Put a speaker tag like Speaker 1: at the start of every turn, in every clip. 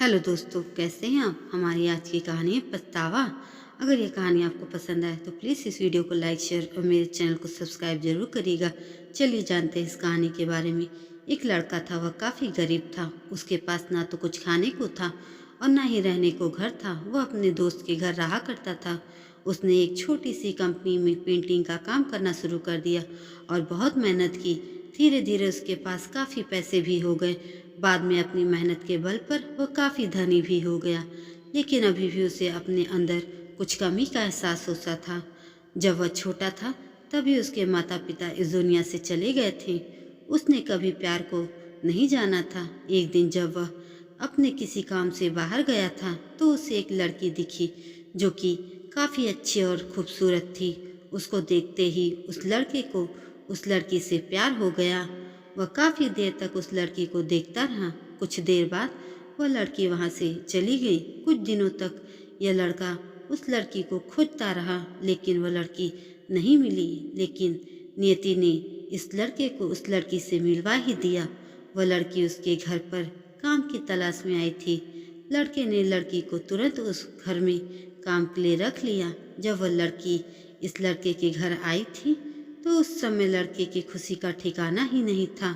Speaker 1: Hello दोस्तों, कैसे हैं आप। हमारी आज की कहानी है पछतावा। अगर ये कहानी आपको पसंद आए तो प्लीज़ इस वीडियो को लाइक शेयर और मेरे चैनल को सब्सक्राइब जरूर करिएगा। चलिए जानते हैं इस कहानी के बारे में। एक लड़का था, वह काफ़ी गरीब था। उसके पास ना तो कुछ खाने को था और ना ही रहने को घर था। वह अपने दोस्त के घर रहा करता था। उसने एक छोटी सी कंपनी में पेंटिंग का काम करना शुरू कर दिया और बहुत मेहनत की। धीरे धीरे उसके पास काफ़ी पैसे भी हो गए। बाद में अपनी मेहनत के बल पर वह काफ़ी धनी भी हो गया, लेकिन अभी भी उसे अपने अंदर कुछ कमी का एहसास होता था। जब वह छोटा था तभी उसके माता पिता इस दुनिया से चले गए थे। उसने कभी प्यार को नहीं जाना था। एक दिन जब वह अपने किसी काम से बाहर गया था तो उसे एक लड़की दिखी जो कि काफ़ी अच्छी और खूबसूरत थी। उसको देखते ही उस लड़की से प्यार हो गया। वह काफ़ी देर तक उस लड़की को देखता रहा। कुछ देर बाद वह लड़की वहाँ से चली गई। कुछ दिनों तक यह लड़का उस लड़की को खोजता रहा, लेकिन वह लड़की नहीं मिली। लेकिन नियति ने इस लड़के को उस लड़की से मिलवा ही दिया। वह लड़की उसके घर पर काम की तलाश में आई थी। लड़के ने लड़की को तुरंत उस घर में काम के लिए रख लिया। जब वह लड़की इस लड़के के घर आई थी तो उस समय लड़के की खुशी का ठिकाना ही नहीं था।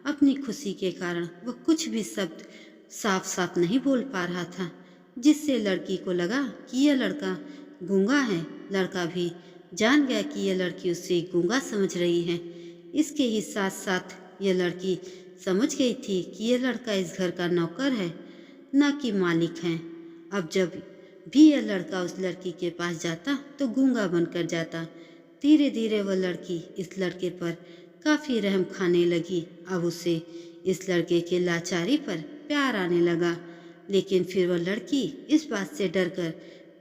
Speaker 1: अपनी खुशी के कारण वह कुछ भी शब्द साफ साफ नहीं बोल पा रहा था, जिससे लड़की को लगा कि यह लड़का गूंगा है। लड़का भी जान गया कि यह लड़की उसे गूंगा समझ रही है। इसके ही साथ साथ यह लड़की समझ गई थी कि यह लड़का इस घर का नौकर है, न कि मालिक है। अब जब भी यह लड़का उस लड़की के पास जाता तो गूंगा बनकर जाता। धीरे धीरे वह लड़की इस लड़के पर काफ़ी रहम खाने लगी। अब उसे इस लड़के के लाचारी पर प्यार आने लगा, लेकिन फिर वह लड़की इस बात से डरकर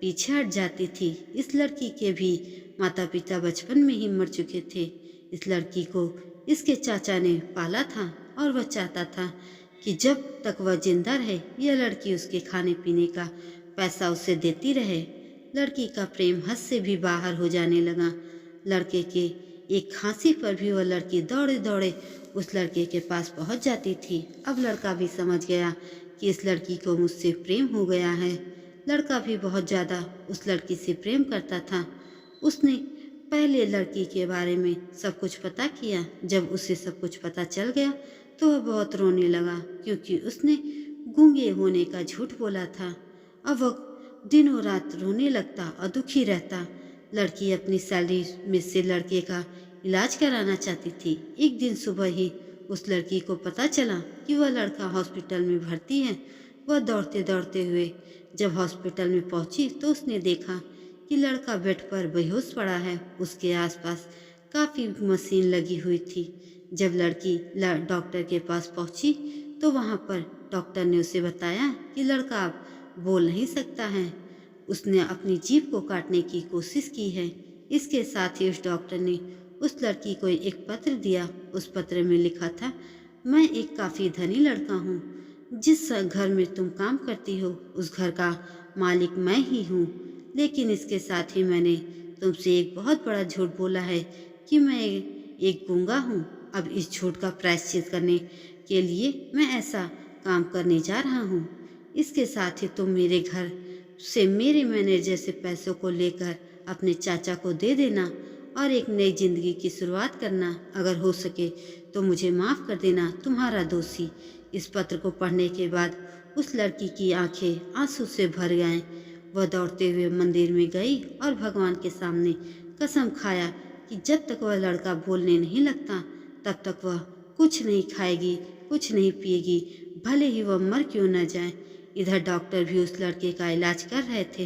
Speaker 1: पीछे हट जाती थी। इस लड़की के भी माता पिता बचपन में ही मर चुके थे। इस लड़की को इसके चाचा ने पाला था और वह चाहता था कि जब तक वह जिंदा रहे यह लड़की उसके खाने पीने का पैसा उसे देती रहे। लड़की का प्रेम हद से भी बाहर हो जाने लगा। लड़के के एक खांसी पर भी वह लड़की दौड़े दौड़े उस लड़के के पास पहुंच जाती थी। अब लड़का भी समझ गया कि इस लड़की को मुझसे प्रेम हो गया है। लड़का भी बहुत ज़्यादा उस लड़की से प्रेम करता था। उसने पहले लड़की के बारे में सब कुछ पता किया। जब उसे सब कुछ पता चल गया तो वह बहुत रोने लगा, क्योंकि उसने गूंगे होने का झूठ बोला था। अब वह दिनों रात रोने लगता और दुखी रहता। लड़की अपनी सैलरी में से लड़के का इलाज कराना चाहती थी। एक दिन सुबह ही उस लड़की को पता चला कि वह लड़का हॉस्पिटल में भर्ती है। वह दौड़ते दौड़ते हुए जब हॉस्पिटल में पहुंची तो उसने देखा कि लड़का बेड पर बेहोश पड़ा है। उसके आसपास काफ़ी मशीन लगी हुई थी। जब लड़की डॉक्टर के पास पहुंची तो वहां पर डॉक्टर ने उसे बताया कि लड़का अब बोल नहीं सकता है। उसने अपनी जीभ को काटने की कोशिश की है। इसके साथ ही उस डॉक्टर ने उस लड़की को एक पत्र दिया। उस पत्र में लिखा था, मैं एक काफ़ी धनी लड़का हूँ। जिस घर में तुम काम करती हो उस घर का मालिक मैं ही हूँ। लेकिन इसके साथ ही मैंने तुमसे एक बहुत बड़ा झूठ बोला है कि मैं एक गूंगा हूँ। अब इस झूठ का प्रायश्चित करने के लिए मैं ऐसा काम करने जा रहा हूँ। इसके साथ ही तुम मेरे घर से मेरे मैनेजर से पैसों को लेकर अपने चाचा को दे देना और एक नई जिंदगी की शुरुआत करना। अगर हो सके तो मुझे माफ़ कर देना, तुम्हारा दोषी। इस पत्र को पढ़ने के बाद उस लड़की की आंखें आंसू से भर गईं। वह दौड़ते हुए मंदिर में गई और भगवान के सामने कसम खाया कि जब तक वह लड़का बोलने नहीं लगता तब तक वह कुछ नहीं खाएगी, कुछ नहीं पिएगी, भले ही वह मर क्यों न जाए। इधर डॉक्टर भी उस लड़के का इलाज कर रहे थे।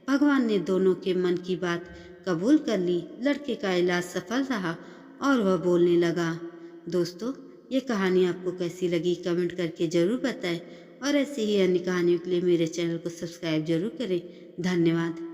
Speaker 1: भगवान ने दोनों के मन की बात कबूल कर ली। लड़के का इलाज सफल रहा और वह बोलने लगा। दोस्तों, ये कहानी आपको कैसी लगी कमेंट करके ज़रूर बताएं और ऐसे ही अन्य कहानियों के लिए मेरे चैनल को सब्सक्राइब जरूर करें। धन्यवाद।